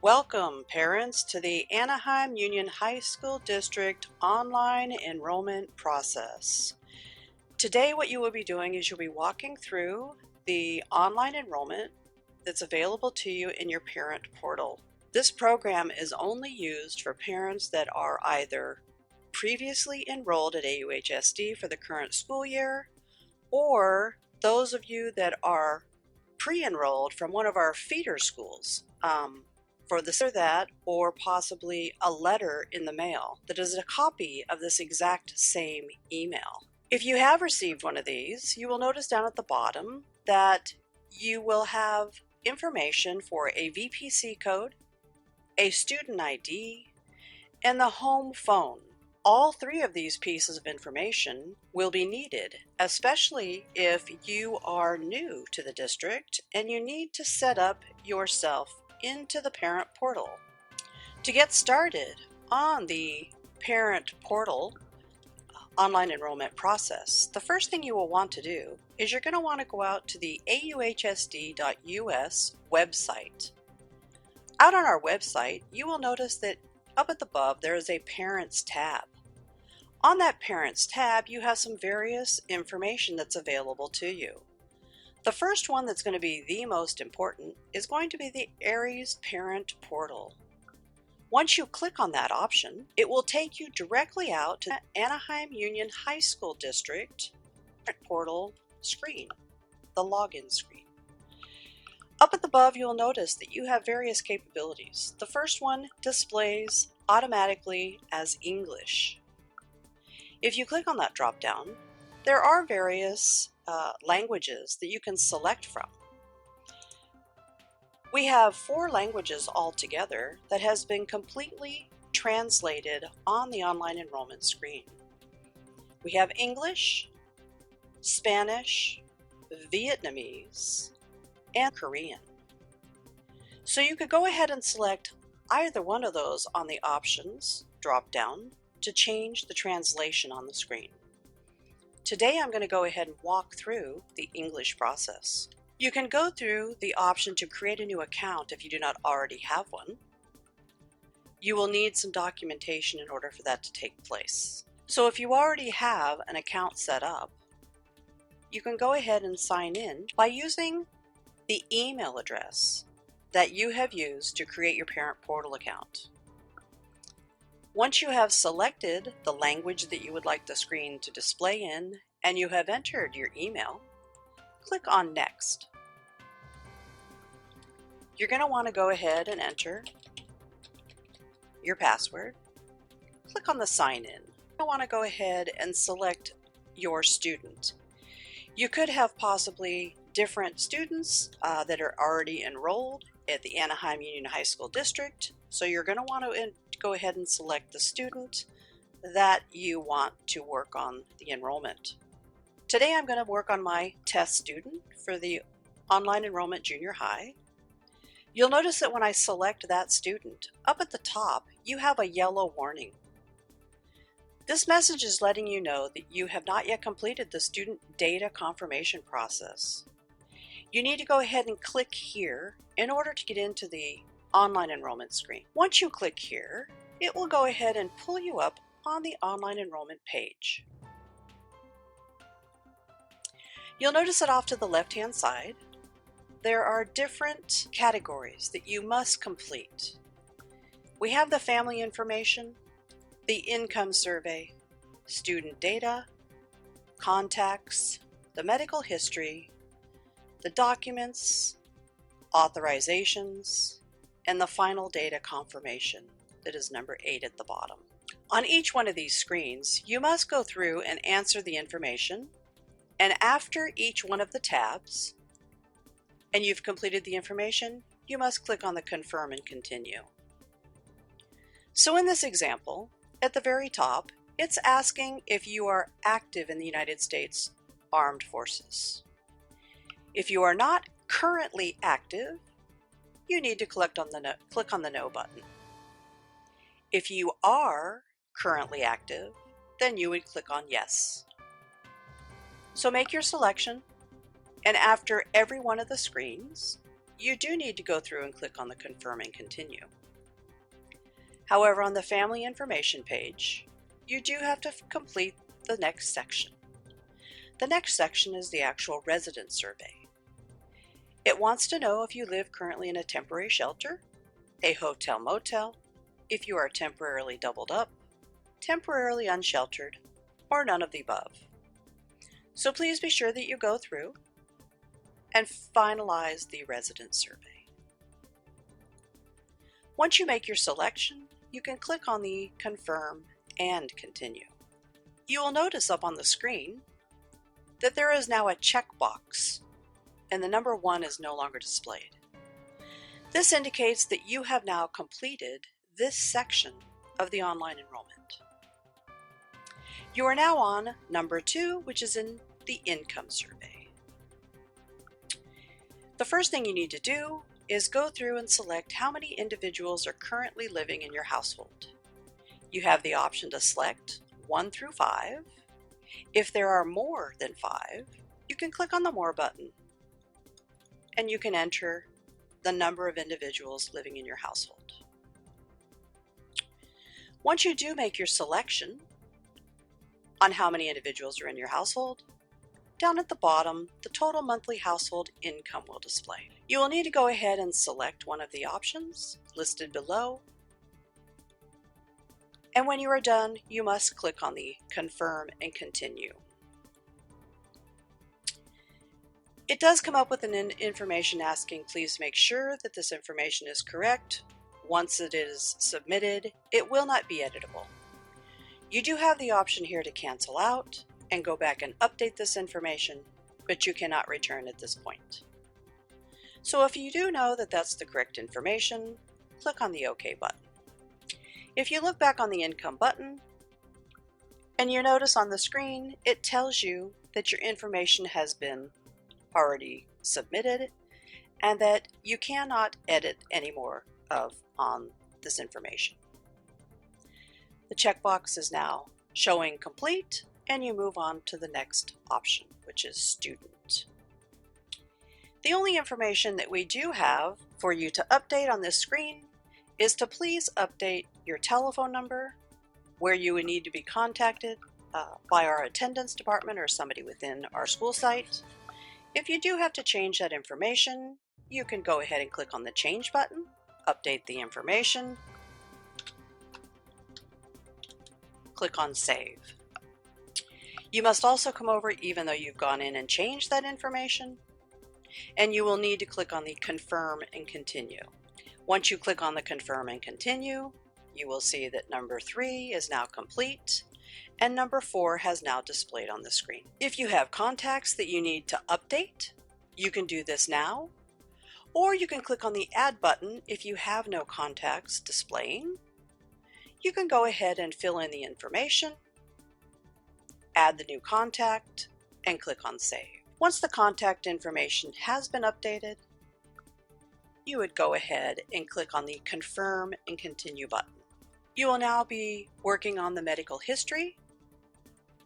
Welcome, parents, to the Anaheim Union High School District online enrollment process. Today, what you will be doing is you'll be walking through the online enrollment that's available to you in your parent portal. This program is only used for parents that are either previously enrolled at AUHSD for the current school year, or those of you that are pre-enrolled from one of our feeder schools for this or that, or possibly a letter in the mail that is a copy of this exact same email. If you have received one of these, you will notice down at the bottom that you will have information for a VPC code, a student ID, and the home phone. All three of these pieces of information will be needed, especially if you are new to the district and you need to set up yourself into the parent portal. To get started on the parent portal online enrollment process, the first thing you will want to do is you're going to want to go out to the auhsd.us website. Out on our website, you will notice that up at the above there is a Parents tab. On that Parents tab, you have some various information that's available to you. The first one that's going to be the most important is going to be the ARIES Parent Portal. Once you click on that option, it will take you directly out to the Anaheim Union High School District Portal screen, the login screen. Up at the above, you'll notice that you have various capabilities. The first one displays automatically as English. If you click on that drop down, there are various languages that you can select from. We have 4 languages altogether that has been completely translated on the online enrollment screen. We have English, Spanish, Vietnamese, and Korean. So you could go ahead and select either one of those on the options drop down to change the translation on the screen. Today I'm going to go ahead and walk through the English process. You can go through the option to create a new account if you do not already have one. You will need some documentation in order for that to take place. So if you already have an account set up, you can go ahead and sign in by using the email address that you have used to create your parent portal account. Once you have selected the language that you would like the screen to display in and you have entered your email, click on Next. You're going to want to go ahead and enter your password. Click on the Sign In. I want to go ahead and select your student. You could have possibly different students that are already enrolled at the Anaheim Union High School District, so you're going to want to go ahead and select the student that you want to work on the enrollment. Today I'm going to work on my test student for the online enrollment junior high. You'll notice that when I select that student, up at the top you have a yellow warning. This message is letting you know that you have not yet completed the student data confirmation process. You need to go ahead and click here in order to get into the online enrollment screen. Once you click here, it will go ahead and pull you up on the online enrollment page. You'll notice that off to the left-hand side, there are different categories that you must complete. We have the family information, the income survey, student data, contacts, the medical history, the documents, authorizations, and the final data confirmation that is number 8 at the bottom. On each one of these screens, you must go through and answer the information, and after each one of the tabs, and you've completed the information, you must click on the Confirm and Continue. So in this example, at the very top, it's asking if you are active in the United States Armed Forces. If you are not currently active, you need to click on the No button. If you are currently active, then you would click on Yes. So make your selection, and after every one of the screens, you do need to go through and click on the Confirm and Continue. However, on the Family Information page, you do have to complete the next section. The next section is the actual resident survey. It wants to know if you live currently in a temporary shelter, a hotel motel, if you are temporarily doubled up, temporarily unsheltered, or none of the above. So please be sure that you go through and finalize the resident survey. Once you make your selection, you can click on the Confirm and Continue. You will notice up on the screen that there is now a checkbox and the number 1 is no longer displayed. This indicates that you have now completed this section of the online enrollment. You are now on number 2, which is in the income survey. The first thing you need to do is go through and select how many individuals are currently living in your household. You have the option to select 1 through 5. If there are more than 5, you can click on the More button and you can enter the number of individuals living in your household. Once you do make your selection on how many individuals are in your household, down at the bottom, the total monthly household income will display. You will need to go ahead and select one of the options listed below. And when you are done, you must click on the Confirm and Continue. It does come up with an information asking, please make sure that this information is correct. Once it is submitted, it will not be editable. You do have the option here to cancel out and go back and update this information, but you cannot return at this point. So if you do know that that's the correct information, click on the OK button. If you look back on the Income button, and you notice on the screen, it tells you that your information has been already submitted and that you cannot edit any more on this information. The checkbox is now showing complete, and you move on to the next option, which is Student. The only information that we do have for you to update on this screen is to please update your telephone number, where you would need to be contacted by our attendance department or somebody within our school site. If you do have to change that information, you can go ahead and click on the Change button, update the information, click on Save. You must also come over, even though you've gone in and changed that information, and you will need to click on the Confirm and Continue. Once you click on the Confirm and Continue, you will see that number 3 is now complete and number 4 has now displayed on the screen. If you have contacts that you need to update, you can do this now, or you can click on the Add button if you have no contacts displaying. You can go ahead and fill in the information, add the new contact, and click on Save. Once the contact information has been updated, you would go ahead and click on the Confirm and Continue button. You will now be working on the medical history.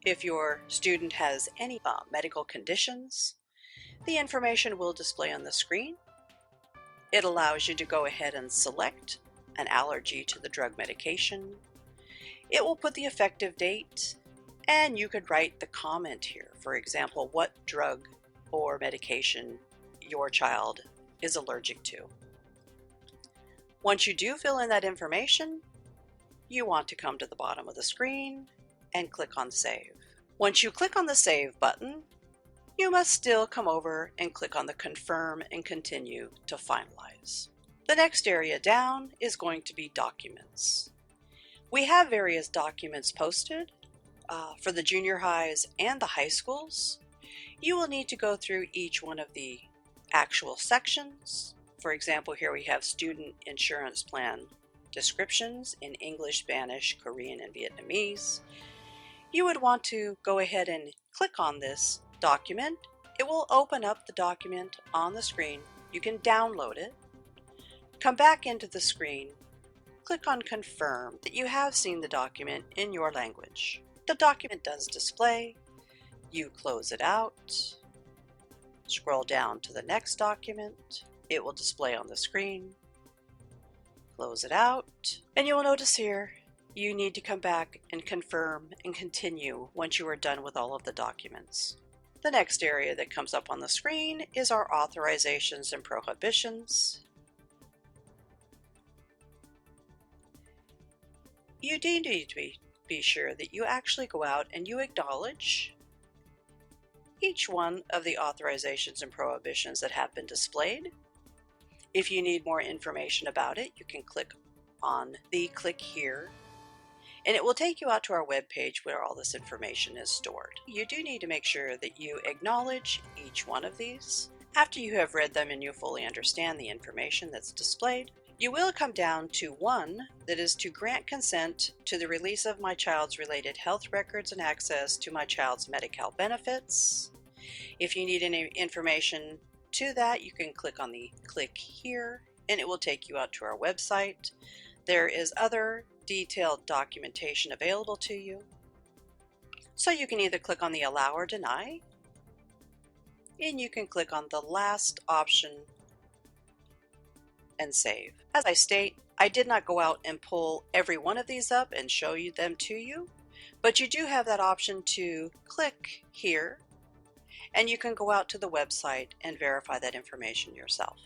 If your student has any medical conditions, the information will display on the screen. It allows you to go ahead and select an allergy to the drug medication. It will put the effective date, and you could write the comment here. For example, what drug or medication your child is allergic to. Once you do fill in that information, you want to come to the bottom of the screen and click on Save. Once you click on the Save button, you must still come over and click on the Confirm and Continue to finalize. The next area down is going to be Documents. We have various documents posted for the junior highs and the high schools. You will need to go through each one of the actual sections. For example, here we have Student Insurance Plan descriptions in English, Spanish, Korean, and Vietnamese. You would want to go ahead and click on this document. It will open up the document on the screen. You can download it, come back into the screen, click on Confirm that you have seen the document in your language. The document does display. You close it out, scroll down to the next document, It will display on the screen. Close it out, and you will notice here you need to come back and confirm and continue once you are done with all of the documents. The next area that comes up on the screen is our authorizations and prohibitions. You do need to be sure that you actually go out and you acknowledge each one of the authorizations and prohibitions that have been displayed. If you need more information about it, you can click on the click here, and it will take you out to our web page where all this information is stored. You do need to make sure that you acknowledge each one of these. After you have read them and you fully understand the information that's displayed, you will come down to one that is to grant consent to the release of my child's related health records and access to my child's Medi-Cal benefits. If you need any information to that, you can click on the click here, and it will take you out to our website. There is other detailed documentation available to you. So you can either click on the allow or deny, and you can click on the last option and save. As I state, I did not go out and pull every one of these up and show you them to you, but you do have that option to click here, and you can go out to the website and verify that information yourself.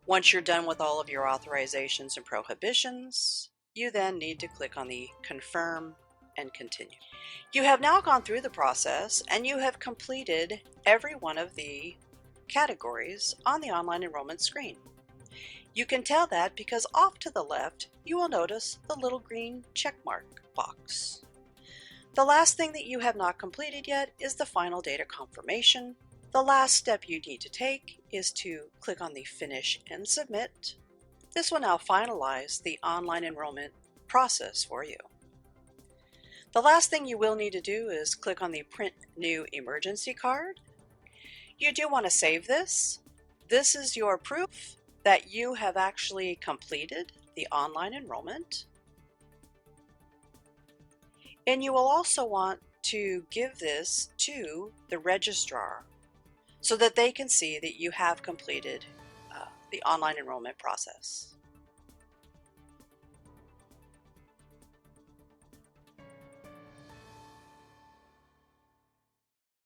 Once you're done with all of your authorizations and prohibitions, you then need to click on the confirm and continue. You have now gone through the process and you have completed every one of the categories on the online enrollment screen. You can tell that because off to the left, you will notice the little green check mark box. The last thing that you have not completed yet is the final data confirmation. The last step you need to take is to click on the Finish and Submit. This will now finalize the online enrollment process for you. The last thing you will need to do is click on the Print New Emergency Card. You do want to save this. This is your proof that you have actually completed the online enrollment. And you will also want to give this to the registrar so that they can see that you have completed the online enrollment process.